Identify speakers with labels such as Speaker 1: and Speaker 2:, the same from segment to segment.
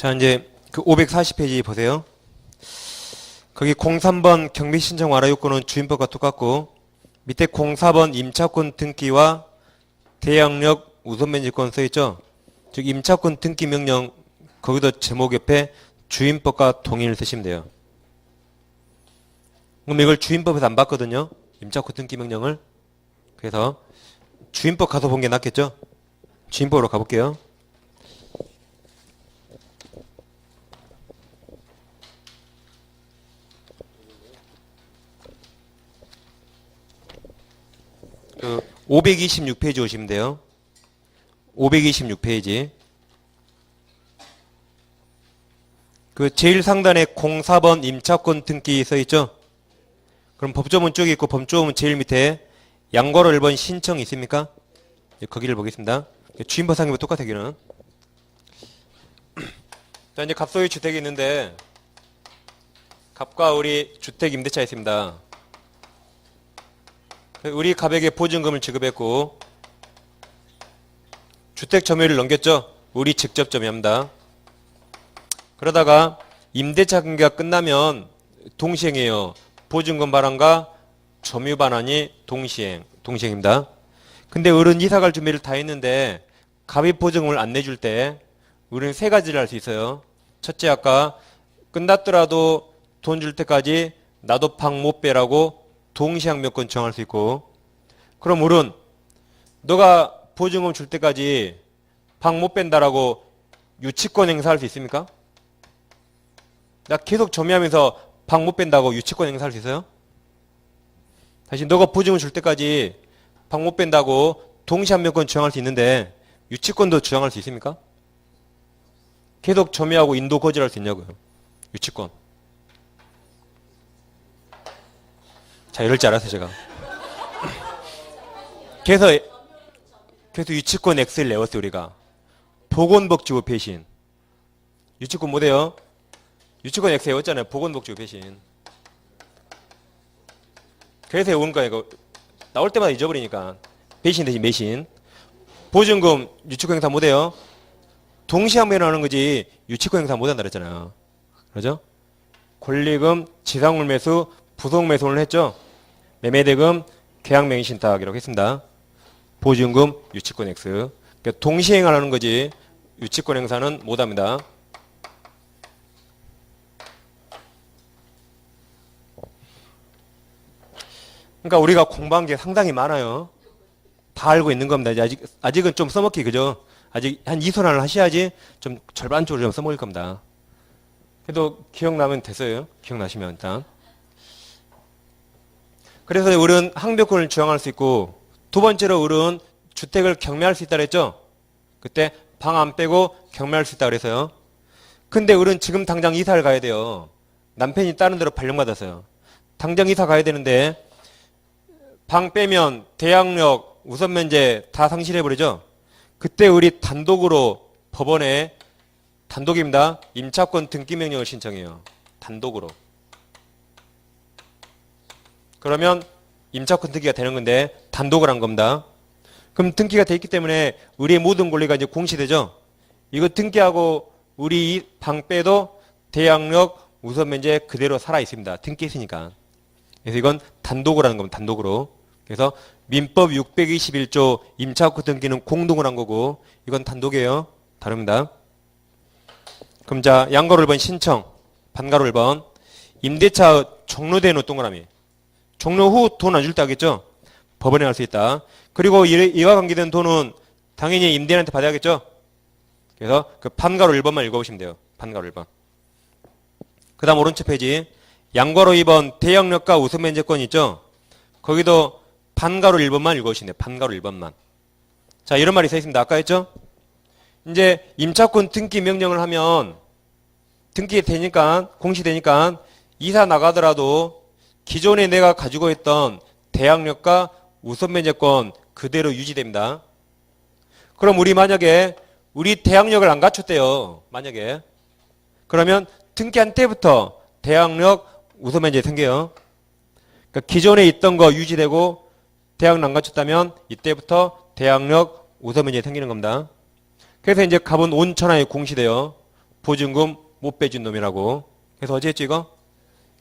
Speaker 1: 자, 이제 그 540페이지 보세요. 거기 03번 경비 신청 완화 요건은 주임법과 똑같고, 밑에 04번 임차권 등기와 대항력 우선면제권 써있죠? 즉, 임차권 등기 명령, 거기도 제목 옆에 주임법과 동의를 쓰시면 돼요. 그럼 이걸 주임법에서 안 봤거든요? 임차권 등기 명령을. 그래서 주임법 가서 본 게 낫겠죠? 주임법으로 가볼게요. 그 526페이지 오시면 돼요. 526페이지. 그 제일 상단에 04번 임차권 등기 써있죠? 그럼 법조문 쪽에 있고 법조문 제일 밑에 양괄호 1번 신청이 있습니까? 거기를 보겠습니다. 주임법 상임법 똑같아, 여기는. 자, 이제 갑소유 주택이 있는데, 갑과 우리 주택 임대차 있습니다. 우리 갑에게 보증금을 지급했고, 주택 점유율을 넘겼죠? 우리 직접 점유합니다. 그러다가 임대차 관계가 끝나면 동시행이에요. 보증금 반환과 점유 반환이 동시행입니다. 근데 어른 이사갈 준비를 다 했는데 갑이 보증금을 안 내줄 때 우리는 세 가지를 할 수 있어요. 첫째, 아까 끝났더라도 돈 줄 때까지 나도 방 못 빼라고 동시항명권 정할 수 있고, 그럼 어른 너가 보증금 줄 때까지 방 못 뺀다라고 유치권 행사할 수 있습니까? 나 계속 점유하면서 방 못 뺀다고 유치권 행사할 수 있어요? 다시 너가 보증금 줄 때까지 방 못 뺀다고 동시항명권 주장할 수 있는데 유치권도 주장할 수 있습니까? 계속 점유하고 인도 거절할 수 있냐고요. 유치권. 자, 이럴 줄 알았어요, 제가. 그래서 유치권 X를 내었어요, 우리가. 보건복지부 배신. 유치권 못해요? 유치권 X 외웠잖아요. 보건복지부 배신. 그래서 외운 거예요. 이거 나올 때마다 잊어버리니까. 배신 대신 매신. 보증금 유치권 행사 못해요? 동시항변을 하는 거지 유치권 행사 못한다 그랬잖아요. 그러죠? 권리금, 지상물 매수, 부속 매수를 했죠? 매매대금, 계약맹신탁이라고 했습니다. 보증금, 유치권 X. 그러니까 동시행하는 거지 유치권 행사는 못합니다. 그러니까 우리가 공부한 게 상당히 많아요. 다 알고 있는 겁니다. 이제 아직은 좀 써먹기, 그죠? 아직 한 2손안을 하셔야지 좀 절반적으로 좀 써먹을 겁니다. 그래도 기억나면 됐어요. 기억나시면 일단. 그래서 어른 항변권을 주장할 수 있고, 두 번째로 어른 주택을 경매할 수 있다 그랬죠? 그때 방 안 빼고 경매할 수 있다 그래서요. 근데 어른 지금 당장 이사를 가야 돼요. 남편이 다른 데로 발령받았어요. 당장 이사 가야 되는데 방 빼면 대항력, 우선면제 다 상실해버리죠? 그때 우리 단독으로 법원에 단독입니다. 임차권 등기명령을 신청해요. 단독으로. 그러면 임차권 등기가 되는 건데 단독을 한 겁니다. 그럼 등기가 돼 있기 때문에 우리의 모든 권리가 이제 공시되죠? 이거 등기하고 우리 방 빼도 대항력, 우선면제 그대로 살아 있습니다. 등기했으니까. 그래서 이건 단독으로 하는 겁니다. 단독으로. 그래서 민법 621조 임차권 등기는 공동으로 한 거고 이건 단독이에요. 다릅니다. 그럼 자, 양가로 1번 신청, 반가로 1번 임대차 종료된 후 동그라미. 종료 후 돈 안 줄 때 하겠죠? 법원에 갈 수 있다. 그리고 이와 관계된 돈은 당연히 임대인한테 받아야겠죠? 그래서 그 반가로 1번만 읽어보시면 돼요. 반가로 1번. 그 다음 오른쪽 페이지 양가로 2번 대항력과 우선면제권 있죠? 거기도 반가로 1번만 읽어주시면 돼요. 반가로 1번만. 자, 이런 말이 써 있습니다. 아까 했죠? 이제 임차권 등기 명령을 하면 등기 되니까, 공시되니까 이사 나가더라도 기존에 내가 가지고 있던 대항력과 우선면제권 그대로 유지됩니다. 그럼 우리 만약에 우리 대항력을 안 갖췄대요. 만약에. 그러면 등기한 때부터 대항력, 우선면제 생겨요. 그러니까 기존에 있던 거 유지되고 대항력 안 갖췄다면 이때부터 대항력, 우선면제 생기는 겁니다. 그래서 이제 갑은 온천하에 공시돼요. 보증금 못 빼준 놈이라고. 그래서 어제 했죠 이거?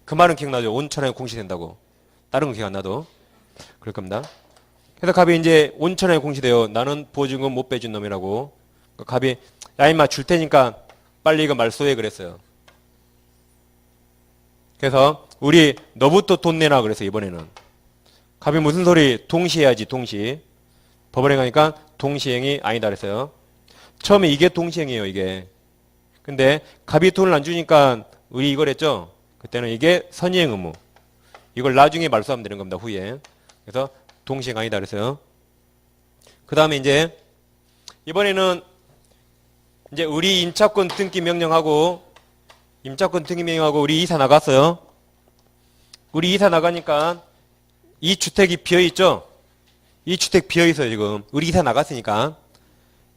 Speaker 1: 그 말은 기억나죠? 온천에 공시된다고. 다른 건 기억 안 나도. 그럴 겁니다. 그래서 갑이 이제 온천에 공시돼요. 나는 보증금 못 빼준 놈이라고. 갑이 야 임마 줄 테니까 빨리 이거 말소해 그랬어요. 그래서 우리 너부터 돈 내놔 그래서 이번에는. 갑이 무슨 소리? 동시해야지 동시. 법원에 가니까 동시행이 아니다 그랬어요. 처음에 이게 동시행이에요 이게. 근데 갑이 돈을 안 주니까 우리 이걸 했죠. 그때는 이게 선의행 의무. 이걸 나중에 말소하면 되는 겁니다 후에. 그래서 동시행 아니다 그랬어요. 그 다음에 이제 이번에는 이제 우리 임차권 등기 명령하고 우리 이사 나갔어요. 우리 이사 나가니까 이 주택이 비어있죠? 이 주택 비어있어요 지금. 우리 이사 나갔으니까.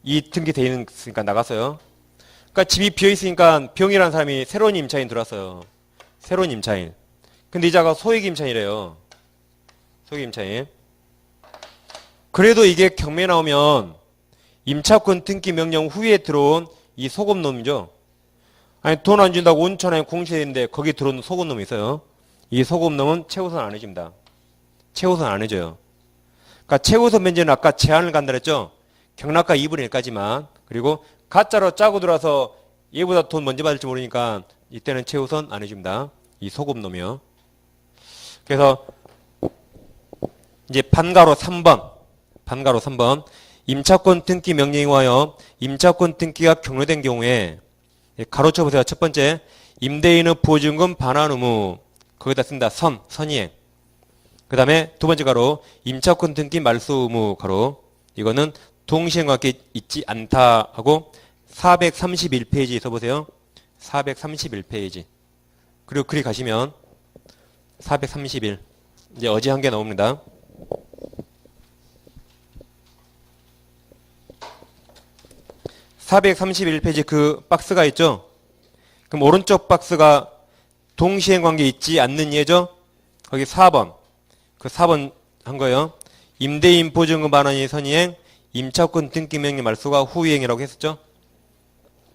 Speaker 1: 이 등기 돼 있으니까 나갔어요. 그러니까 집이 비어있으니까 병이라는 사람이 새로운 임차인 들어왔어요. 새로운 임차인. 근데 이자가 소액 임차인이래요. 소액 임차인. 그래도 이게 경매 나오면 임차권 등기 명령 후에 들어온 이 소금놈이죠. 아니 돈 안 준다고 온천에 공시했는데 거기 들어온 소금놈이 있어요. 이 소금놈은 최우선 안 해줍니다. 최우선 안 해줘요. 그러니까 최우선 면제는 아까 제한을 간다 그랬죠. 경락가 2분의 1까지만. 그리고 가짜로 짜고 들어와서 얘보다 돈 먼저 받을지 모르니까 이때는 최우선 안 해줍니다. 이 소금놈이요. 그래서 이제 반가로 3번 임차권 등기 명령에 의하여 임차권 등기가 경로된 경우에 가로쳐 보세요. 첫 번째 임대인의 보증금 반환 의무 거기다 쓴다. 선의행. 그 다음에 두 번째 가로 임차권 등기 말소 의무 가로 이거는 동시행과 함께 있지 않다 하고 431페이지 써보세요. 431페이지. 그리고 그리 가시면 431 이제 어제 한 개 나옵니다. 431페이지 그 박스가 있죠. 그럼 오른쪽 박스가 동시행 관계 있지 않는 예죠. 거기 4번 그 4번 한 거예요. 임대인 보증금 반환이 선의행 임차권 등기 명령 말소가 후이행이라고 했었죠.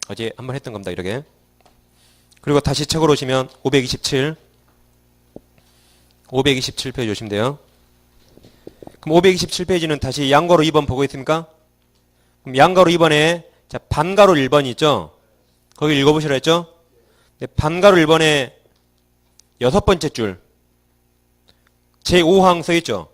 Speaker 1: 어제 한번 했던 겁니다. 이렇게. 그리고 다시 책으로 오시면 527페이지 오시면 돼요. 그럼 527페이지는 다시 양가로 2번 보고 있습니까? 그럼 양가로 2번에 자 반가로 1번이 있죠. 거기 읽어보시라 했죠. 반가로 1번에 6번째 줄 제5항 써있죠.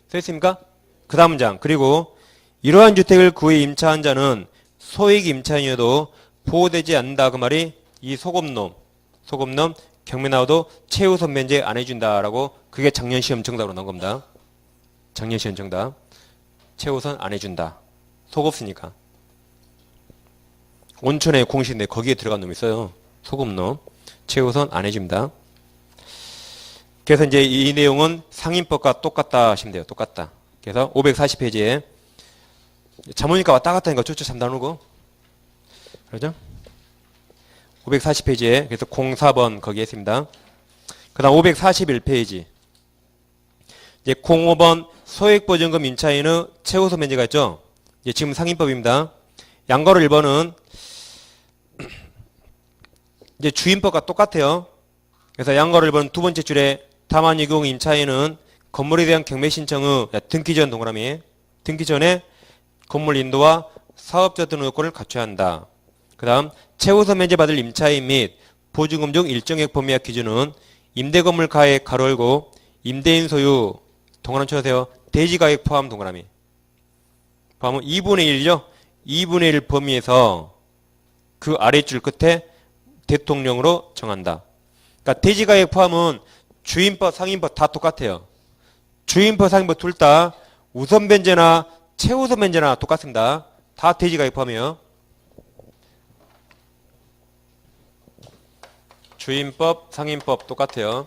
Speaker 1: 써있습니까? 그 다음 문장. 그리고 이러한 주택을 구해 임차한 자는 소액 임차인이어도 보호되지 않는다. 그 말이 이 소금놈 경매 나와도 최우선 면제 안 해준다라고 그게 작년 시험 정답으로 나온 겁니다. 작년 시험 정답. 최우선 안 해준다. 속 없으니까. 온천에 공시인데 거기에 들어간 놈이 있어요. 소금놈. 최우선 안 해줍니다. 그래서 이제 이 내용은 상임법과 똑같다 하시면 돼요. 똑같다. 그래서 540페이지에 자모니까 왔다 갔다 하니까 쫓쫓 잠다누고 그러죠? 540페이지에 그래서 04번 거기에 있습니다. 그 다음 541페이지 이제 05번 소액보증금 임차인의 최우선 면제가 있죠. 이제 지금 상임법입니다. 양가로 1번은 이제 주임법과 똑같아요. 그래서 양가로 1번 두 번째 줄에 다만 이 경우 임차인은 건물에 대한 경매 신청의 등기 전 동그라미 등기 전에 건물 인도와 사업자 등의 요건을 갖춰야 한다. 그 다음 최우선 면제 받을 임차인 및 보증금 중 일정액 범위와 기준은 임대건물 가액 가로 열고 임대인 소유 동그라미 쳐주세요. 대지가액 포함 동그라미 포함은 2분의 1이죠. 2분의 1 범위에서 그 아래줄 끝에 대통령으로 정한다. 그러니까 대지가액 포함은 주임법, 상임법 다 똑같아요. 주임법, 상임법 둘 다 우선 변제나 최우선 변제나 똑같습니다. 다 대지가액 포함이에요. 주임법, 상임법 똑같아요.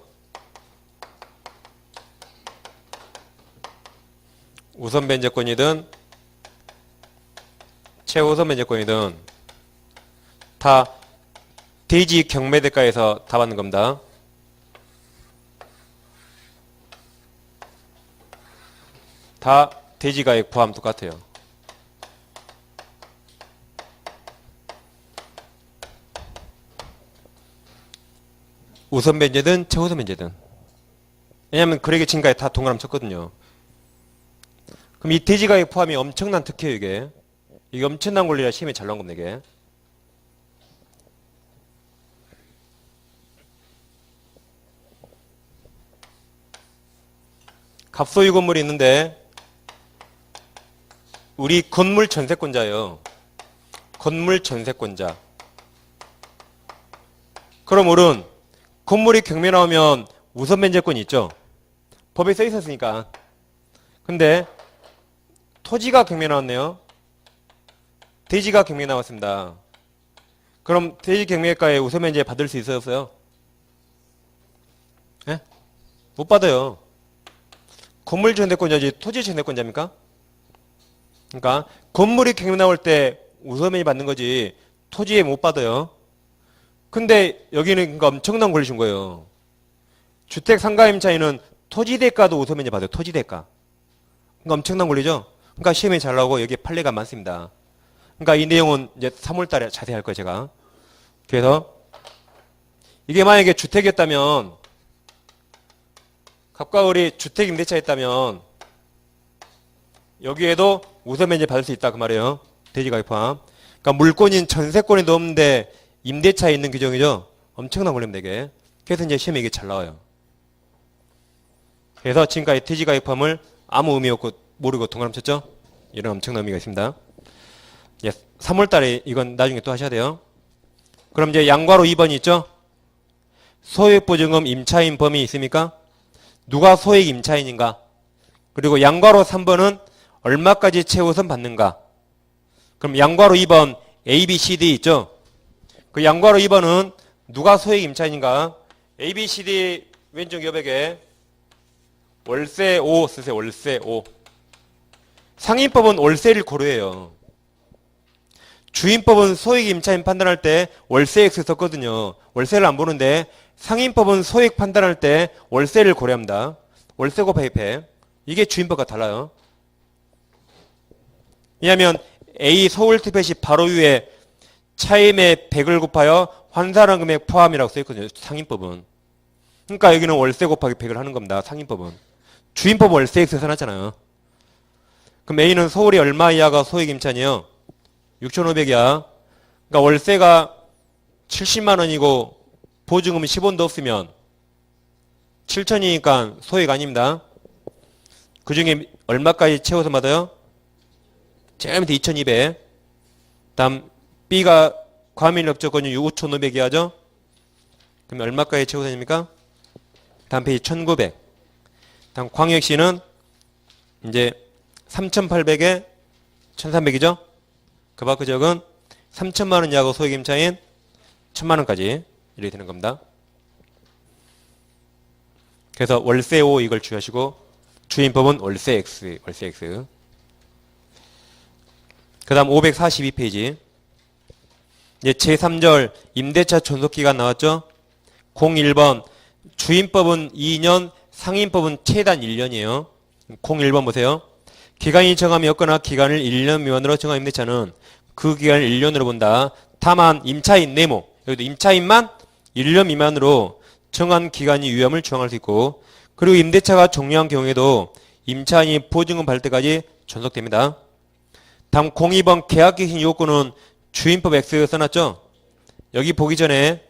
Speaker 1: 우선 변제권이든 최우선 변제권이든 다 대지 경매대가에서 다 받는 겁니다. 다 대지가액 포함 똑같아요. 우선 변제든 최우선 변제든. 왜냐하면 거래액의 증가에 다 동그라미 쳤거든요. 그럼 이 대지가액 포함이 엄청난 특혜예요, 이게. 이게 엄청난 권리라 시험에 잘 나온 겁니다, 이게. 갑소유 건물이 있는데 우리 건물 전세권자예요. 건물 전세권자. 그럼 우린 건물이 경매 나오면 우선 변제권이 있죠. 법에 써 있었으니까. 근데 토지가 경매 나왔네요. 대지가 경매 나왔습니다. 그럼 대지 경매가에 우선 변제 받을 수 있었어요? 예? 못 받아요. 건물 전세권자지 토지 전세권자입니까? 그러니까 건물이 경매 나올 때 우선 변제 받는 거지 토지에 못 받아요. 근데 여기는 그러니까 엄청난 권리 준 거예요. 주택 상가임 차이는 토지 대가도 우선 변제 받아요. 토지 대가. 그러니까 엄청난 권리죠. 그러니까 시험에 잘 나오고 여기에 판례가 많습니다. 그러니까 이 내용은 이제 3월달에 자세히 할 거예요, 제가. 그래서 이게 만약에 주택이었다면 갑과 을이 주택 임대차였다면 여기에도 우선 변제 받을 수 있다 그 말이에요. 대지가액 포함. 그러니까 물권인 전세권에도 없는데 임대차에 있는 규정이죠. 엄청난 권리입니다, 이게. 그래서 이제 시험에 이게 잘 나와요. 그래서 지금까지 대지가액 포함을 아무 의미 없고 모르고 동그라미 쳤죠? 이런 엄청난 의미가 있습니다. 예, 3월달에 이건 나중에 또 하셔야 돼요. 그럼 이제 양괄호 2번이 있죠? 소액보증금 임차인 범위 있습니까? 누가 소액 임차인인가? 그리고 양괄호 3번은 얼마까지 최우선 받는가? 그럼 양괄호 2번 A, B, C, D 있죠? 그 양괄호 2번은 누가 소액 임차인인가? A, B, C, D 왼쪽 여백에 월세 5 쓰세요. 월세 5. 상인법은 월세를 고려해요. 주인법은 소액 임차인 판단할 때 월세 X 썼거든요. 월세를 안 보는데 상인법은 소액 판단할 때 월세를 고려합니다. 월세 곱하기 100. 이게 주인법과 달라요. 왜냐하면 A 서울특별시 바로 위에 차임의 100을 곱하여 환산한 금액 포함이라고 써있거든요. 상인법은. 그러니까 여기는 월세 곱하기 100을 하는 겁니다. 상인법은. 주인법은 월세 X 써놨잖아요. 그럼 A는 서울이 얼마 이하가 소액 임차인이에요? 6,500이야. 그러니까 월세가 70만 원이고 보증금은 10원도 없으면 7천이니까 소액 아닙니다. 그 중에 얼마까지 채워서 받아요? 제일 밑에 2,200. 다음 B가 과밀력 조건이 5,500이 하죠? 그럼 얼마까지 채워서 됩니까? 다음 페이지 1,900. 다음 광역시는 이제 3,800에 1,300이죠? 그 밖의 적은 3천만 원 이하고 소액 임차인 1,000만 원까지 이렇게 되는 겁니다. 그래서 월세 5 이걸 주의하시고 주인법은 월세 X, 월세 X. 그 다음 542페이지. 이제 제3절 임대차 존속기간 나왔죠? 01번 주인법은 2년, 상인법은 최단 1년이에요. 01번 보세요. 기간이 정함이 없거나 기간을 1년 미만으로 정한 임대차는 그 기간을 1년으로 본다. 다만 임차인 네모, 여기도 임차인만 1년 미만으로 정한 기간이 유효함을 주장할 수 있고 그리고 임대차가 종료한 경우에도 임차인이 보증금 받을 때까지 존속됩니다. 다음 02번 계약갱신 요건은 주인법 X 써놨죠? 여기 보기 전에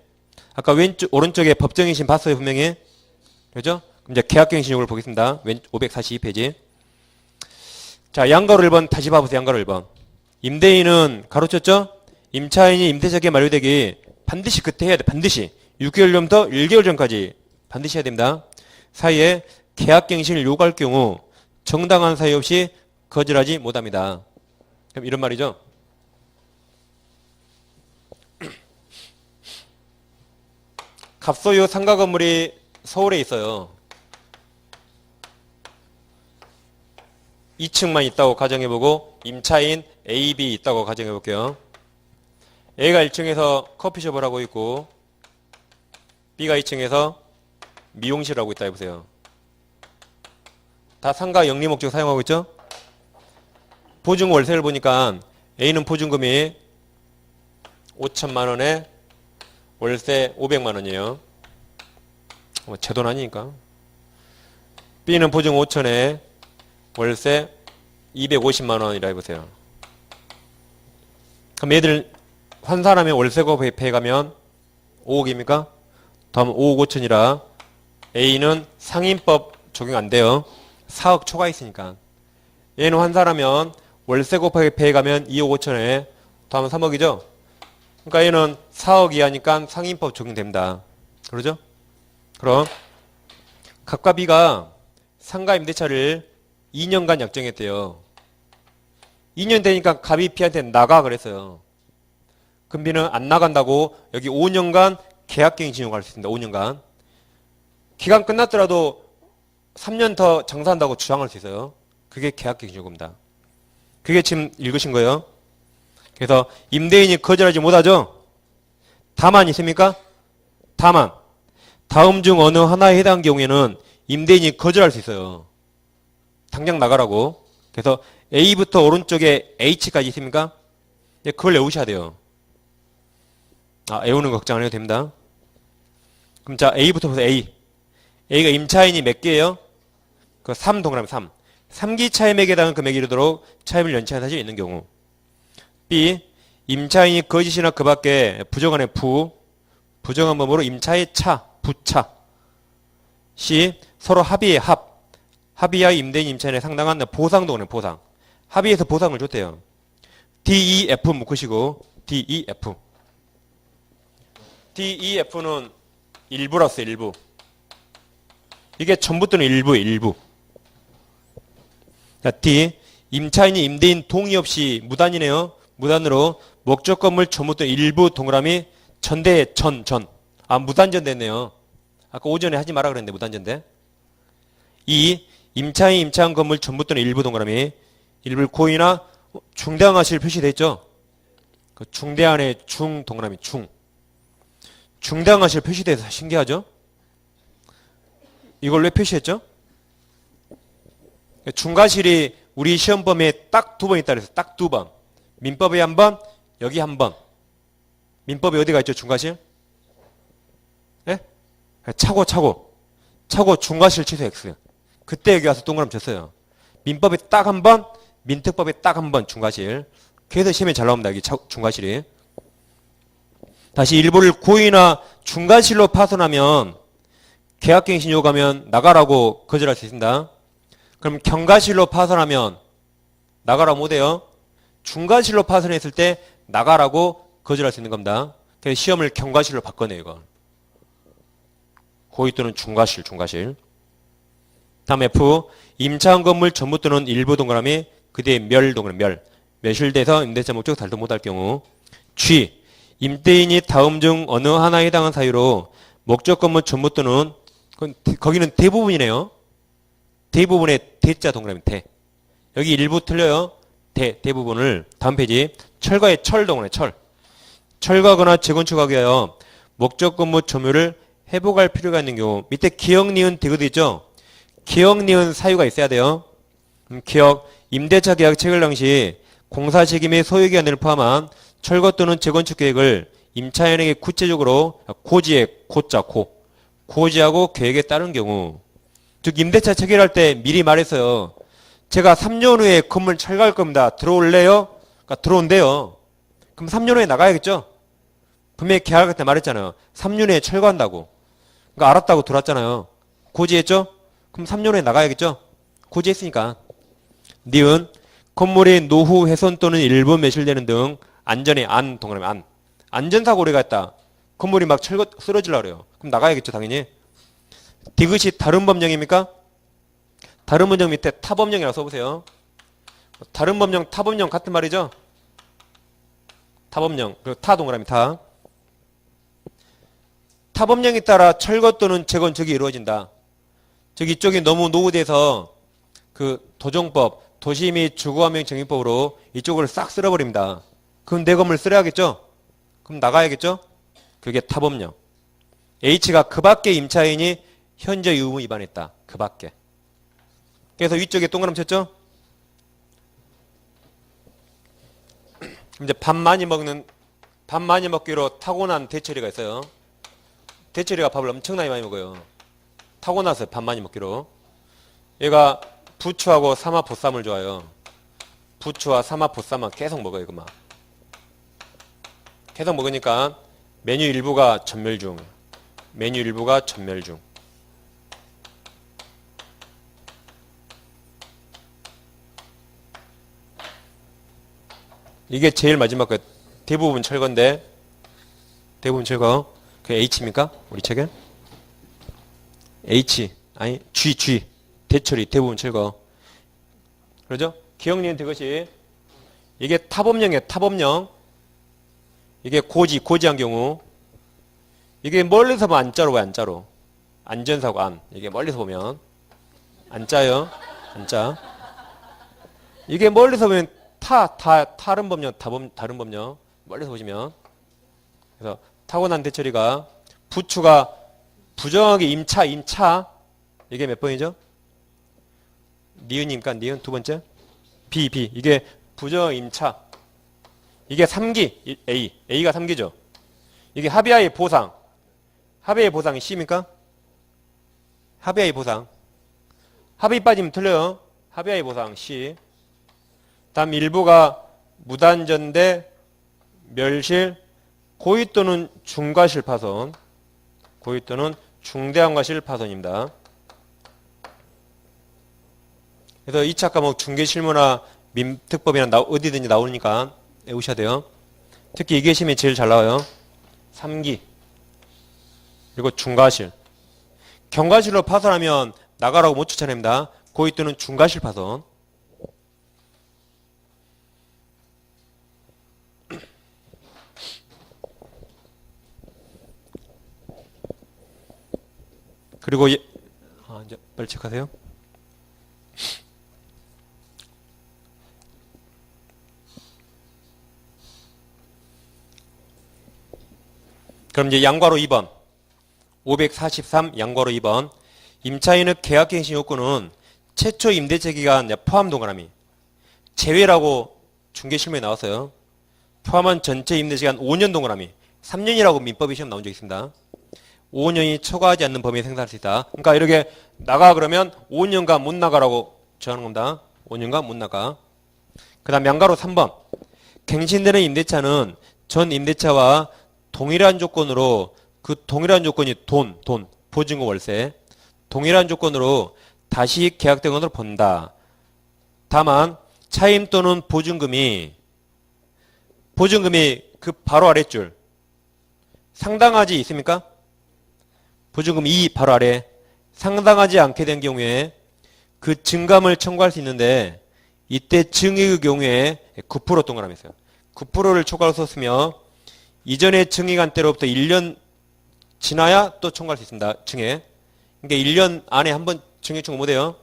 Speaker 1: 아까 왼쪽 오른쪽에 법정갱신 봤어요 분명히. 그죠? 그럼 이제 계약갱신 요건을 보겠습니다. 542페이지. 자, 양가로 1번 다시 봐보세요. 양가로 1번. 임대인은 가로쳤죠? 임차인이 임대차기간 만료되기 반드시 그때 해야 돼. 반드시. 6개월 전부터 1개월 전까지 반드시 해야 됩니다. 사이에 계약갱신을 요구할 경우 정당한 사유 없이 거절하지 못합니다. 그럼 이런 말이죠. 갑소유 상가 건물이 서울에 있어요. 2층만 있다고 가정해보고 임차인 A, B 있다고 가정해볼게요. A가 1층에서 커피숍을 하고 있고 B가 2층에서 미용실을 하고 있다 해보세요. 다 상가 영리 목적 사용하고 있죠? 보증금 월세를 보니까 A는 보증금이 5천만 원에 월세 500만 원이에요. 제 돈 아니니까. B는 보증 5천에 월세 250만 원이라 해보세요. 그럼 얘들 환산하면 월세고 배가면 5억입니까? 다음 5억 5천이라 A는 상인법 적용 안 돼요. 4억 초과 있으니까. 얘는 환산하면 월세 곱하기 배에 가면 2억 5천에 더하면 3억이죠. 그러니까 얘는 4억 이하니까 상인법 적용됩니다. 그러죠? 그럼 갑과 B가 상가 임대차를 2년간 약정했대요. 2년 되니까 갑이 B한테 나가 그랬어요. 그럼 B는 안 나간다고 여기 5년간 계약갱신 신용할 수 있습니다. 5년간. 기간 끝났더라도 3년 더 장사한다고 주장할 수 있어요. 그게 계약갱신 요구입니다. 그게 지금 읽으신 거예요. 그래서 임대인이 거절하지 못하죠. 다만 있습니까? 다만 다음 중 어느 하나에 해당한 경우에는 임대인이 거절할 수 있어요. 당장 나가라고. 그래서 A부터 오른쪽에 H까지 있습니까? 그걸 외우셔야 돼요. 외우는 거 걱정 안 해도 됩니다. 그럼 자, A부터 보세요. A가 임차인이 몇 개예요? 그 3 동그라미 3. 3기 차임액에 해당하는 금액이 이르도록 차임을 연체한 사실이 있는 경우. B. 임차인이 거짓이나 그 밖에 부정한의 부정한 범으로 임차의 차, 부차. C. 서로 합의의 합의하여 임대인 임차인에 상당한 보상 동그라미 보상. 합의해서 보상을 줬대요. D, E, F 묶으시고 D, E, F. D, E, F는 일부라서 일부. 이게 전부 또는 일부. 자, D. 임차인이 임대인 동의 없이 무단이네요. 무단으로 목적 건물 전부 또는 일부 동그라미 전대의 전. 무단전 됐네요. 아까 오전에 하지 마라 그랬는데 무단전대. 2. 임차인 임차한 건물 전부 또는 일부 동그라미 일부 고의나 중대항하실 표시되어 있죠. 그 중대한의 중 동그라미 중대항하실 표시되어 있어서 신기하죠. 이걸 왜 표시했죠? 중과실이 우리 시험 범위에 딱 2번 있다 그래서 딱 2번. 민법에 1번, 여기 1번. 민법에 어디가 있죠? 중과실? 예? 차고 중과실 취소 X. 그때 여기 와서 동그라미 쳤어요. 민법에 딱 1번, 민특법에 딱 1번 중과실. 그래서 시험에 잘 나옵니다. 여기 중과실이. 다시 일부를 고의나 중과실로 파손하면 계약갱신 요구하면 나가라고 거절할 수 있습니다. 그럼 경과실로 파손하면 나가라고 못해요. 중과실로 파손했을 때 나가라고 거절할 수 있는 겁니다. 그래서 시험을 경과실로 바꿔내요. 이거. 고의 또는 중과실. 다음 F. 임차한 건물 전부 또는 일부 동그라미 그 뒤에 멸 동그라미 멸실돼서 임대차 목적 달도 못할 경우. G. 임대인이 다음 중 어느 하나에 해당한 사유로 목적 건물 전부 또는 거기는 대부분이네요. 대부분의 대자 동그라미 대. 여기 일부 틀려요. 대부분을 다음 페이지 철거의 철 동그라미 철거하거나 재건축하기 위하여 목적 건물 점유를 회복할 필요가 있는 경우. 밑에 기역 니은 대거도 있죠. 기역 니은 사유가 있어야 돼요. 기역 임대차 계약 체결 당시 공사 시기 및 소유 기간을 포함한 철거 또는 재건축 계획을 임차인에게 구체적으로 고지하고 계획에 따른 경우. 즉 임대차 체결할 때 미리 말했어요. 제가 3년 후에 건물 철거할 겁니다. 들어올래요? 그러니까 들어온대요. 그럼 3년 후에 나가야겠죠? 분명히 계약할 때 말했잖아요. 3년 후에 철거한다고. 그러니까 알았다고 들어왔잖아요. 고지했죠? 그럼 3년 후에 나가야겠죠? 고지했으니까. 니은 건물이 노후 훼손 또는 일부 매실되는 등 안전에 동그라미 안전사고가 있다. 건물이 막 쓰러지려고 그래요. 그럼 나가야겠죠 당연히. 디귿이 다른 법령입니까? 다른 법령 밑에 타법령이라고 써보세요. 다른 법령 타법령 같은 말이죠? 타법령 그리고 타 동그라미 타법령에 따라 철거 또는 재건축이 이루어진다. 저기 이쪽이 너무 노후돼서 그 도정법 도시 및 주거환경 정의법으로 이쪽을 싹 쓸어버립니다. 그럼 내 건물 쓰러야겠죠? 그럼 나가야겠죠? 그게 타법령. H가 그 밖에 임차인이 현저 의무 위반했다. 그 밖에. 그래서 위쪽에 동그라미 쳤죠? 이제 밥 많이 먹기로 타고난 대철이가 있어요. 대철이가 밥을 엄청나게 많이 먹어요. 타고나서 밥 많이 먹기로. 얘가 부추하고 삼합 보쌈을 좋아해요. 부추와 삼합 보쌈만 계속 먹어요. 그만. 계속 먹으니까 메뉴 일부가 전멸 중. 메뉴 일부가 전멸 중. 이게 제일 마지막 거. 대부분 철거인데. 대부분 철거. 그게 H입니까? 우리 책에? H. 아니, G. 대처리. 대부분 철거. 그러죠? 기억니은 이것이 이게 타법령이에요. 타법령. 이게 고지한 경우. 이게 멀리서 보면 안자로 왜 안자로? 안전사고 안. 이게 멀리서 보면 안자요. 안자. 이게 멀리서 보면 다른 법령, 다른 법령. 멀리서 보시면. 그래서 타고난 대처리가 부추가 부정하게 임차. 이게 몇 번이죠? 니은입니까? 니은 두 번째? B. 이게 부정 임차. 이게 3기 A가 3기죠. 이게 합의하의 보상. 합의하의 보상이 C입니까? 합의하의 보상. 합의 빠지면 틀려요. 합의하의 보상 C. 다음 일부가 무단전대, 멸실, 고의 또는 중과실 파손. 고의 또는 중대한 과실 파손입니다. 그래서 2차 과목 중개실무나 민특법이나 어디든지 나오니까 외우셔야 돼요. 특히 이게 시험이 제일 잘 나와요. 3기. 그리고 중과실. 경과실로 파손하면 나가라고 못 추천합니다. 고의 또는 중과실 파손. 그리고 이제 빨리 체크하세요. 그럼 이제 양과로 2번. 543 양과로 2번. 임차인의 계약갱신 요건은 최초 임대차 기간 포함 동그라미. 제외라고 중개실무에 나왔어요. 포함한 전체 임대시간 5년 동그라미. 3년이라고 민법이 시험 나온 적 있습니다. 5년이 초과하지 않는 범위에 생산할 수 있다. 그러니까 이렇게 나가 그러면 5년간 못 나가라고 정하는 겁니다. 5년간 못 나가. 그 다음 양가로 3번. 갱신되는 임대차는 전 임대차와 동일한 조건으로 그 동일한 조건이 돈, 보증금 월세. 동일한 조건으로 다시 계약대금으로 본다. 다만 차임 또는 보증금이 그 바로 아랫줄 상당하지 있습니까? 보증금 2 바로 아래 상당하지 않게 된 경우에 그 증감을 청구할 수 있는데 이때 증액의 경우에 9% 동그라미 있어요. 9%를 초과로 썼으며 이전의 증액한 때로부터 1년 지나야 또 청구할 수 있습니다. 증액. 그러니까 1년 안에 한 번 증액 청구 못해요.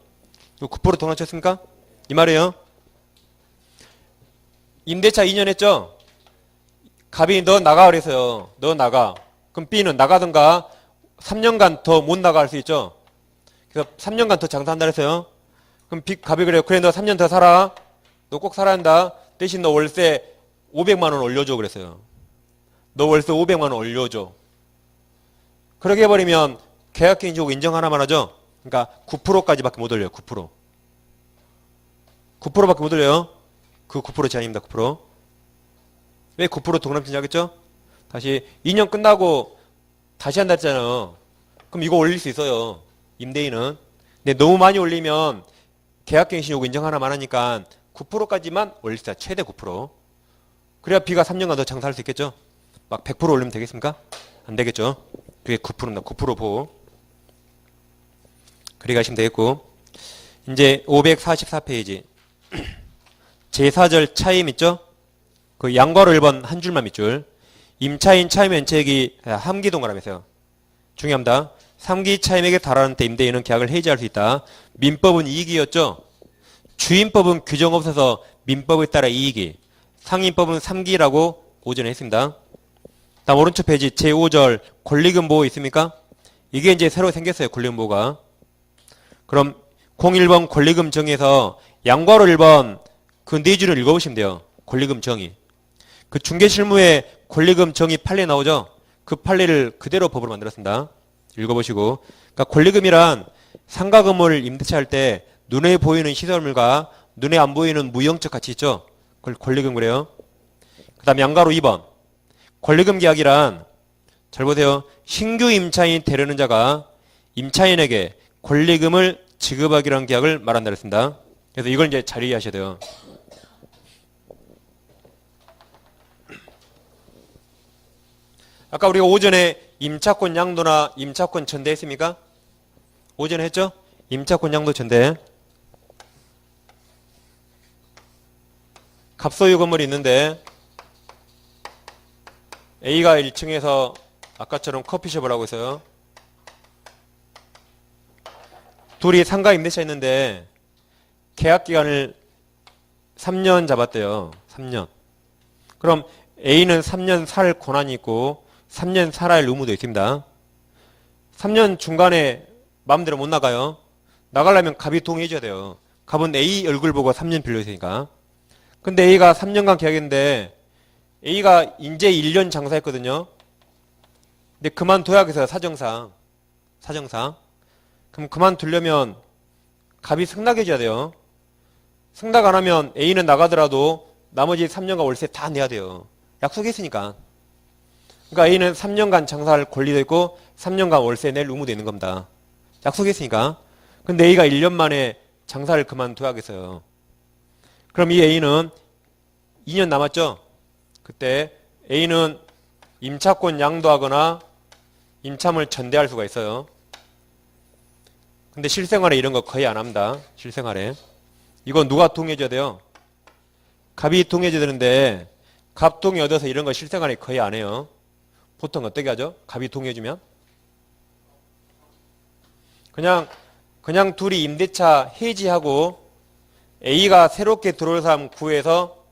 Speaker 1: 9% 동그라미 쳤습니까? 이 말이에요. 임대차 2년 했죠? 갑이 너 나가 그래서요. 너 나가. 그럼 B는 나가든가 3년간 더 못 나가 할 수 있죠? 그래서 3년간 더 장사한다 그랬어요. 그럼 갑이 그래요. 그래 너 3년 더 살아. 너 꼭 살아야 한다. 대신 너 월세 500만 원 올려줘 그랬어요. 너 월세 500만 원 올려줘. 그렇게 해버리면 계약갱신요구 인정하나만 하죠? 그러니까 9%까지밖에 못 올려요. 9%. 9%밖에 못 올려요. 그 9% 제한입니다. 9%. 왜 9% 동그라미 하겠죠? 다시 2년 끝나고 다시 한다 했잖아요. 그럼 이거 올릴 수 있어요. 임대인은. 근데 너무 많이 올리면 계약갱신 요구 인정 하나만 하니까 9%까지만 올릴 수 있어요. 최대 9%. 그래야 B가 3년간 더 장사할 수 있겠죠? 막 100% 올리면 되겠습니까? 안 되겠죠? 그게 9%입니다. 9% 보호. 그리 가시면 되겠고. 이제 544페이지. 제4절 차임 있죠? 그 양괄호 1번 한 줄만 밑줄. 임차인 차임 연체액이 함기 동그라미에서요. 중요합니다. 3기 차임액에 달하는 때 임대인은 계약을 해지할 수 있다. 민법은 2기였죠. 주임법은 규정 없어서 민법에 따라 2기. 상임법은 3기라고 오전에 했습니다. 다음 오른쪽 페이지 제5절 권리금 보호 있습니까? 이게 이제 새로 생겼어요. 권리금 보호가. 그럼 01번 권리금 정의에서 양괄호 1번 그 네 줄을 읽어보시면 돼요. 권리금 정의. 그 중개실무에 권리금 정의 판례 나오죠? 그 판례를 그대로 법으로 만들었습니다. 읽어보시고. 그러니까 권리금이란 상가 건물을 임대차 할 때 눈에 보이는 시설물과 눈에 안 보이는 무형적 가치 있죠? 그걸 권리금 그래요. 그 다음 양가로 2번. 권리금 계약이란, 잘 보세요. 신규 임차인이 되려는 자가 임차인에게 권리금을 지급하기라는 계약을 말한다 그랬습니다. 그래서 이걸 이제 잘 이해하셔야 돼요. 아까 우리가 오전에 임차권 양도나 임차권 전대 했습니까? 오전에 했죠? 임차권 양도 전대. 갑소유 건물이 있는데 A가 1층에서 아까처럼 커피숍을 하고 있어요. 둘이 상가 임대차 있는데 계약 기간을 3년 잡았대요. 3년. 그럼 A는 3년 살 권한이 있고 3년 살아야 할 의무도 있습니다. 3년 중간에 마음대로 못 나가요. 나가려면 갑이 동의해줘야 돼요. 갑은 A 얼굴 보고 3년 빌려있으니까. 근데 A가 3년간 계약했는데 A가 이제 1년 장사했거든요. 근데 그만둬야 해서 사정상. 그럼 그만두려면 갑이 승낙해줘야 돼요. 승낙 안 하면 A는 나가더라도 나머지 3년간 월세 다 내야 돼요. 약속했으니까. 그러니까 A는 3년간 장사할 권리도 있고 3년간 월세 낼 의무도 있는 겁니다. 약속했으니까. 근데 A가 1년 만에 장사를 그만둬야겠어요. 그럼 이 A는 2년 남았죠? 그때 A는 임차권 양도하거나 임차물 전대할 수가 있어요. 근데 실생활에 이런 거 거의 안 합니다. 실생활에. 이거 누가 동의해줘야 돼요? 갑이 동의해줘야 되는데 갑 동의 얻어서 이런 거 실생활에 거의 안 해요. 보통 어떻게 하죠? 갑이 동의해주면? 그냥 둘이 임대차 해지하고 A가 새롭게 들어올 사람 구해서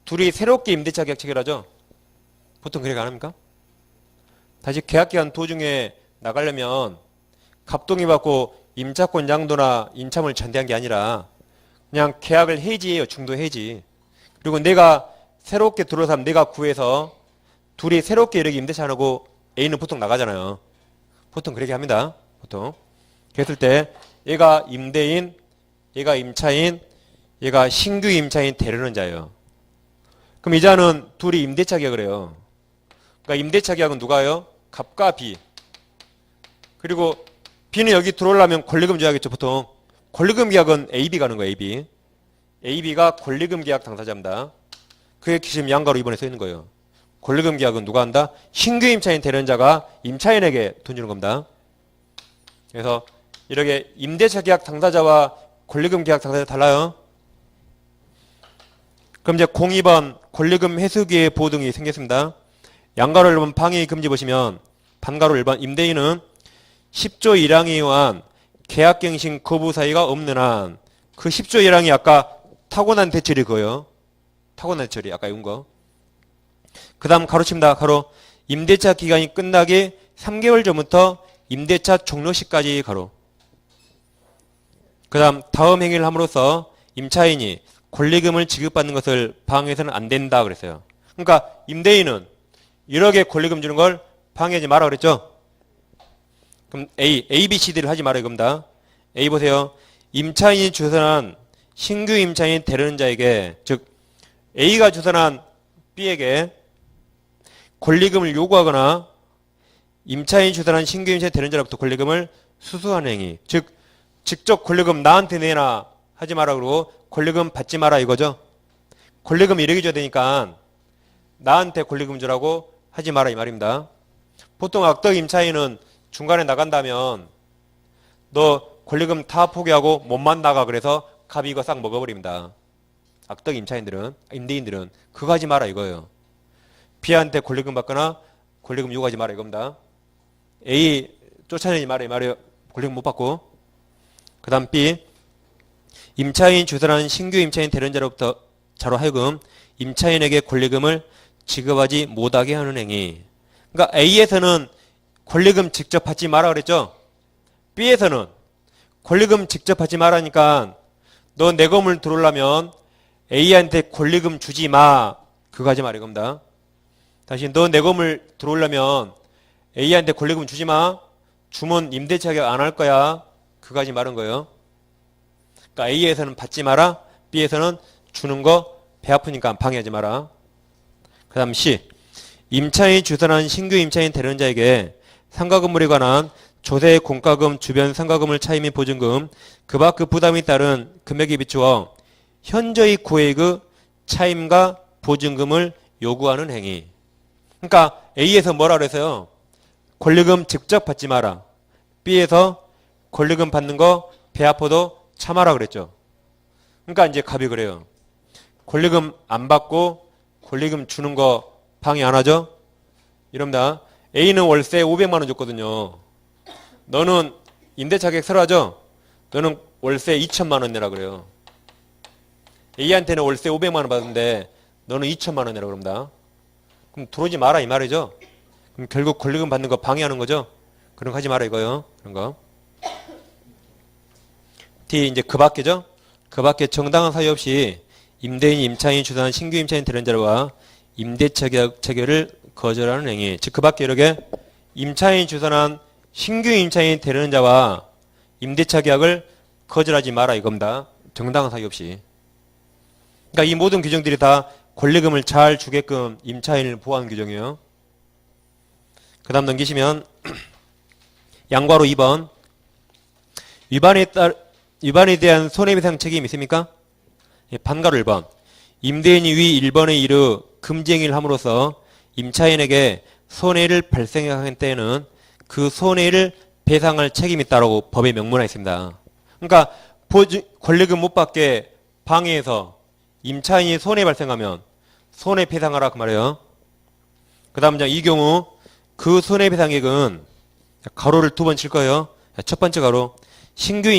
Speaker 1: 둘이 새롭게 임대차 계약 체결하죠? 보통 그렇게 안 합니까? 다시 계약기간 도중에 나가려면 갑동의 받고 임차권 양도나 임차물 전대한 게 아니라 그냥 계약을 해지해요. 중도 해지. 그리고 내가 새롭게 들어올 사람 내가 구해서 둘이 새롭게 이렇게 임대차 안 하고 A는 보통 나가잖아요. 보통 그렇게 합니다. 보통. 그랬을 때 얘가 임대인, 얘가 임차인, 얘가 신규 임차인 되려는 자예요. 그럼 이 자는 둘이 임대차 계약을 해요. 그러니까 임대차 계약은 누가요? 갑과 B. 그리고 B는 여기 들어오려면 권리금 줘야겠죠, 보통. 권리금 계약은 AB 가는 거예요, AB. AB가 권리금 계약 당사자입니다. 그게 지금 양가로 2번에 써 있는 거예요. 권리금 계약은 누가 한다? 신규 임차인 되는 자가 임차인에게 돈 주는 겁니다. 그래서 이렇게 임대차 계약 당사자와 권리금 계약 당사자 달라요. 그럼 이제 02번 권리금 회수기의 보등이 생겼습니다. 양가로 1번 방해 금지 보시면 반가로 1번 임대인은 10조 1항에 의한 계약갱신 거부 사유가 없는 한 그 10조 1항이 아까 타고난 대철이 그거예요. 타고난 대철이 아까 이건 거. 그 다음 가로칩니다. 가로 임대차 기간이 끝나기 3개월 전부터 임대차 종료 시까지 가로. 그 다음 행위를 함으로써 임차인이 권리금을 지급받는 것을 방해해서는 안 된다 그랬어요. 그러니까 임대인은 이렇게 권리금 주는 걸 방해하지 마라 그랬죠. 그럼 A, B, C, D를 하지 마라 이겁니다. A 보세요. 임차인이 주선한 신규 임차인이 되려는 자에게, 즉 A가 주선한 B에게 권리금을 요구하거나 임차인이 주선한 신규 임차인이 되는 자로부터 권리금을 수수하는 행위. 즉 직접 권리금 나한테 내놔 하지 마라 그러고 권리금 받지 마라 이거죠. 권리금 이렇게 줘야 되니까 나한테 권리금 주라고 하지 마라 이 말입니다. 보통 악덕 임차인은 중간에 나간다면 너 권리금 다 포기하고 몸만 나가 그래서 갑이 이거 싹 먹어버립니다. 악덕 임차인들은, 임대인들은 그거 하지 마라 이거예요. B한테 권리금 받거나 권리금 요구하지 마라 이겁니다. A 쫓아내지 마라 이 말이에요. 권리금 못 받고. 그 다음 B 임차인 주선한 신규 임차인 되는 자로 하여금 임차인에게 권리금을 지급하지 못하게 하는 행위. 그러니까 A에서는 권리금 직접 받지 마라 그랬죠. B에서는 권리금 직접 받지 말라니까 너 내 건물 들어오려면 A한테 권리금 주지 마. 그거 하지 말아 이겁니다. 다시 너 내 건물 들어오려면 A한테 권리금 주지 마. 주면 임대차 계약 안 할 거야. 그까지 말한 거예요. 그러니까 A에서는 받지 마라. B에서는 주는 거 배 아프니까 방해하지 마라. 그 다음 C. 임차인이 주선한 신규 임차인 대리자에게 상가 건물에 관한 조세, 공과금, 주변 상가건물 차입 및 보증금, 그 밖 그 부담이 따른 금액에 비추어 현저히 고액의 차임과 보증금을 요구하는 행위. 그러니까 A에서 뭐라 그랬어요? 권리금 직접 받지 마라. B에서 권리금 받는 거 배 아파도 참아라 그랬죠. 그러니까 이제 갑이 그래요. 권리금 안 받고 권리금 주는 거 방해 안 하죠? 이럽니다. A는 월세 500만 원 줬거든요. 너는 임대차 계약 설하죠? 너는 월세 2천만 원 내라 그래요. A한테는 월세 500만 원 받는데 너는 2천만 원 내라 그럽니다. 그럼 들어오지 마라 이 말이죠. 그럼 결국 권리금 받는 거 방해하는 거죠. 그런 거 하지 마라 이거요. 그런 거. D 이제 그 밖에죠. 그 밖에 정당한 사유 없이 임대인이 임차인이 주선한 신규 임차인 대리자와 임대차 계약 체결을 거절하는 행위. 즉 그 밖에 이렇게 임차인이 주선한 신규 임차인 대리자와 임대차 계약을 거절하지 마라 이겁니다. 정당한 사유 없이. 그러니까 이 모든 규정들이 다 권리금을 잘 주게끔 임차인을 보호하는 규정이에요. 그 다음 넘기시면 양괄호 2번. 위반에 대한 손해배상 책임이 있습니까? 반괄호 1번. 임대인이 위 1번의 일의 금지 행위를 함으로써 임차인에게 손해를 발생한 때에는 그 손해를 배상할 책임이 있다고 법에 명문화 있습니다. 그러니까 권리금 못 받게 방해해서 임차인이 손해 발생하면 손해배상하라 그 말이에요. 그 다음 이 경우 그 손해배상액은 가로를 두 번 칠 거예요. 첫 번째 가로 신규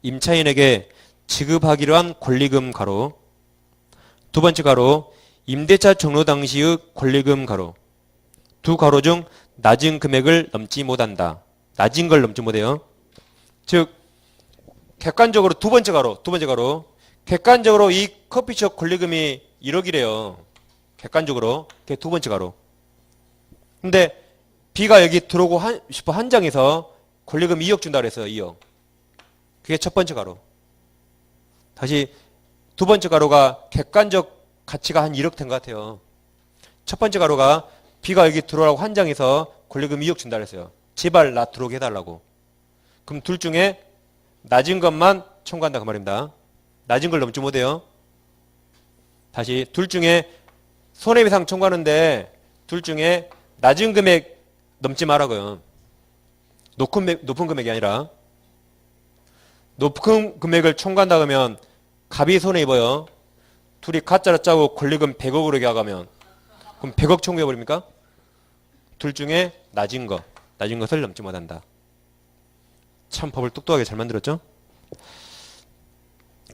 Speaker 1: 임차인에게 지급하기로 한 권리금 가로, 두 번째 가로 임대차 종료 당시의 권리금 가로. 두 가로 중 낮은 금액을 넘지 못한다. 낮은 걸 넘지 못해요. 즉 객관적으로 두 번째 가로 객관적으로 이 커피숍 권리금이 1억이래요. 객관적으로 그게 두 번째 가로. 근데 B가 여기 들어오고 싶어 한 장에서 권리금 2억 준다 그랬어요. 2억. 그게 첫 번째 가로. 다시 두 번째 가로가 객관적 가치가 한 1억 된 것 같아요. 첫 번째 가로가 B가 여기 들어오라고 한 장에서 권리금 2억 준다 그랬어요. 제발 나 들어오게 해달라고. 그럼 둘 중에 낮은 것만 청구한다 그 말입니다. 낮은 걸 넘지 못해요. 다시 둘 중에 손해배상 청구하는데 둘 중에 낮은 금액 넘지 말라고요. 높은 금액이 아니라. 높은 금액을 청구한다 그러면 갑이 손해입어요. 둘이 가짜로 짜고 권리금 100억으로 계약하면 그럼 100억 청구해버립니까? 둘 중에 낮은 것을 넘지 못한다. 참 법을 똑똑하게 잘 만들었죠?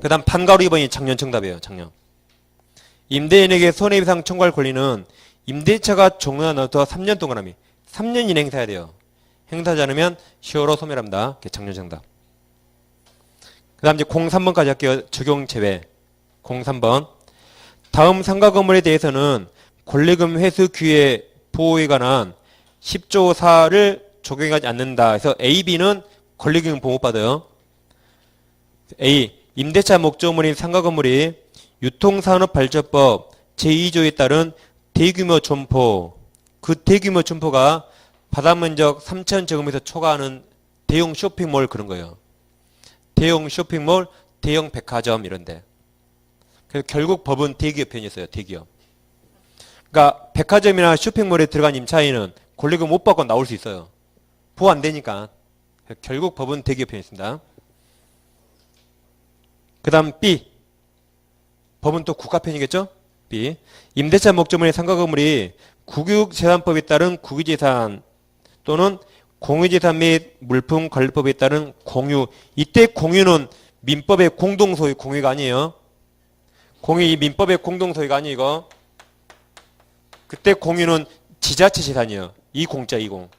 Speaker 1: 그 다음 반가로 2번이 작년 정답이에요. 작년. 임대인에게 손해배상 청구할 권리는 임대차가 종료한 날부터 3년 동안 함이 3년 이내 행사해야 돼요. 행사하지 않으면 시효로 소멸합니다. 작년 정답. 그 다음 이제 03번까지 할게요. 적용 제외. 03번. 다음 상가 건물에 대해서는 권리금 회수 기회 보호에 관한 10조 4를 적용하지 않는다. 그래서 A, B는 권리금 보호 못 받아요. A. 임대차 목적물인 상가 건물이 유통산업발전법 제2조에 따른 대규모 점포, 그 대규모 점포가 바다면적 3,000제곱미터 초과하는 대형 쇼핑몰 그런 거예요. 대형 쇼핑몰, 대형 백화점 이런데. 그래서 결국 법은 대기업 편이었어요. 대기업. 그러니까 백화점이나 쇼핑몰에 들어간 임차인은 권리금 못 받고 나올 수 있어요. 보호 안 되니까. 결국 법은 대기업 편이었습니다. 그 다음 B. 법은 또 국가편이겠죠? B. 임대차 목적물의 상가 건물이 국유재산법에 따른 국유재산 또는 공유재산 및 물품관리법에 따른 공유. 이때 공유는 민법의 공동소유 공유가 아니에요. 공유 이 민법의 공동소유가 아니에요. 이거. 그때 공유는 지자체 재산이에요. 이공자 이공.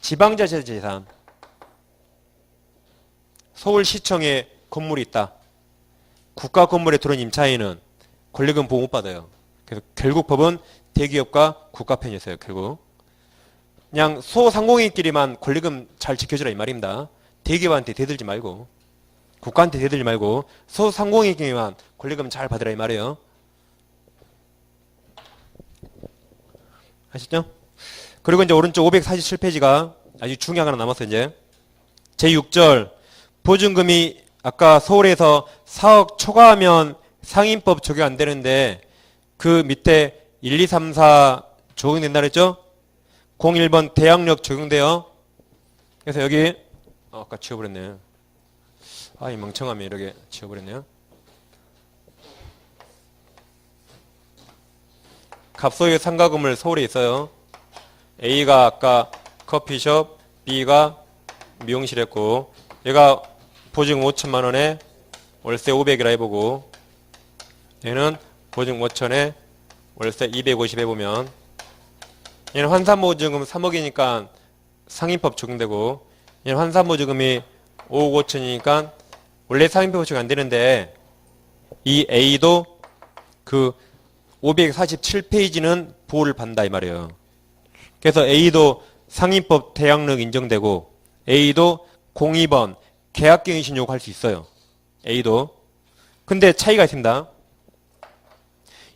Speaker 1: 지방자치 재산. 서울시청에 건물이 있다. 국가 건물에 들어온 임차인은 권리금 보호 못 받아요. 그래서 결국 법은 대기업과 국가 편이었어요. 결국. 그냥 소상공인끼리만 권리금 잘 지켜주라 이 말입니다. 대기업한테 대들지 말고 국가한테 대들지 말고 소상공인끼리만 권리금 잘 받으라 이 말이에요. 아시죠? 그리고 이제 오른쪽 547페이지가 아주 중요한 거 하나 남았어요. 이제 제6절 보증금이 아까 서울에서 4억 초과하면 상인법 적용 안 되는데 그 밑에 1, 2, 3, 4 적용된다 그랬죠? 01번 대항력 적용돼요. 그래서 여기 아까 지워버렸네. 이 멍청함이 이렇게 지워버렸네요. 갑소유 상가금을 서울에 있어요. A가 아까 커피숍, B가 미용실 했고 얘가 보증금 5천만 원에 월세 500이라 해보고 얘는 보증금 5천에 월세 250 해보면 얘는 환산보증금 3억이니까 상인법 적용되고 얘는 환산보증금이 5억 5천이니까 원래 상인법 적용 안 되는데 이 A도 그 547페이지는 보호를 받는다 이 말이에요. 그래서 A도 상인법 대항력 인정되고 A도 02번 계약갱신 요구할 수 있어요. A도. 근데 차이가 있습니다.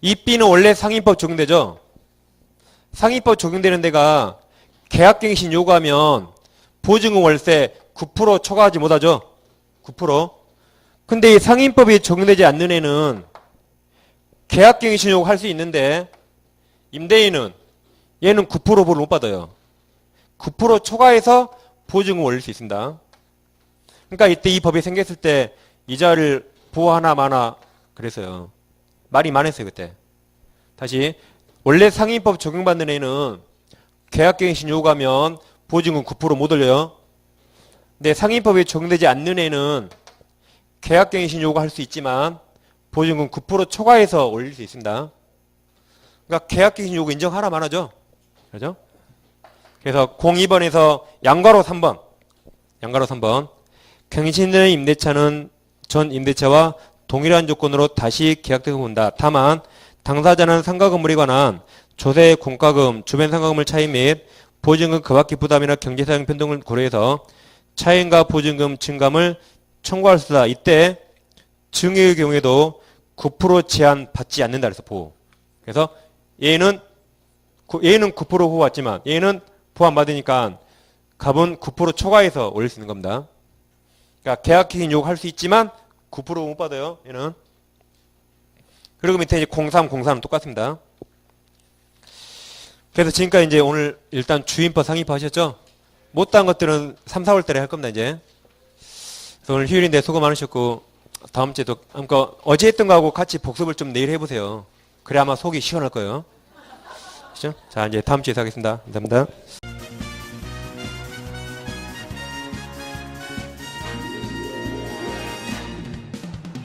Speaker 1: 이 B는 원래 상인법 적용되죠. 상인법 적용되는 데가 계약갱신 요구하면 보증금 월세 9% 초과하지 못하죠. 9%. 근데 이 상인법이 적용되지 않는 애는 계약갱신 요구할 수 있는데 임대인은 얘는 9% 보를 못 받아요. 9% 초과해서 보증금 올릴 수 있습니다. 그러니까 이때 이 법이 생겼을 때 이자를 보호하나 마나 그래서요. 말이 많았어요 그때. 다시 원래 상인법 적용받는 애는 계약갱신 요구하면 보증금 9% 못 올려요. 근데 상인법이 적용되지 않는 애는 계약갱신 요구할 수 있지만 보증금 9% 초과해서 올릴 수 있습니다. 그러니까 계약갱신 요구 인정하라 마나죠. 그렇죠? 그래서 02번에서 양가로 3번. 양가로 3번. 갱신된 임대차는 전 임대차와 동일한 조건으로 다시 계약되고 본다. 다만 당사자는 상가 건물에 관한 조세 공과금, 주변 상가금을 차입 및 보증금 그 밖의 부담이나 경제사용 변동을 고려해서 차임과 보증금 증감을 청구할 수 있다. 이때 증여의 경우에도 9% 제한 받지 않는다. 그래서 보호. 그래서 얘는 9% 보호 받지만 얘는 보호 안 받으니까 값은 9% 초과해서 올릴 수 있는 겁니다. 그러니까 계약갱신 요구할 수 있지만 9% 못 받아요. 얘는. 그리고 밑에 이제 03, 03은 똑같습니다. 그래서 지금까지 이제 오늘 일단 주임법, 상임법 하셨죠? 못한 것들은 3, 4월 달에 할 겁니다, 이제. 그래서 오늘 휴일인데 수고 많으셨고, 다음 주에도, 그러니까 어제 했던 거하고 같이 복습을 좀 내일 해보세요. 그래 아마 속이 시원할 거예요. 그죠? 자, 이제 다음 주에 하겠습니다. 감사합니다.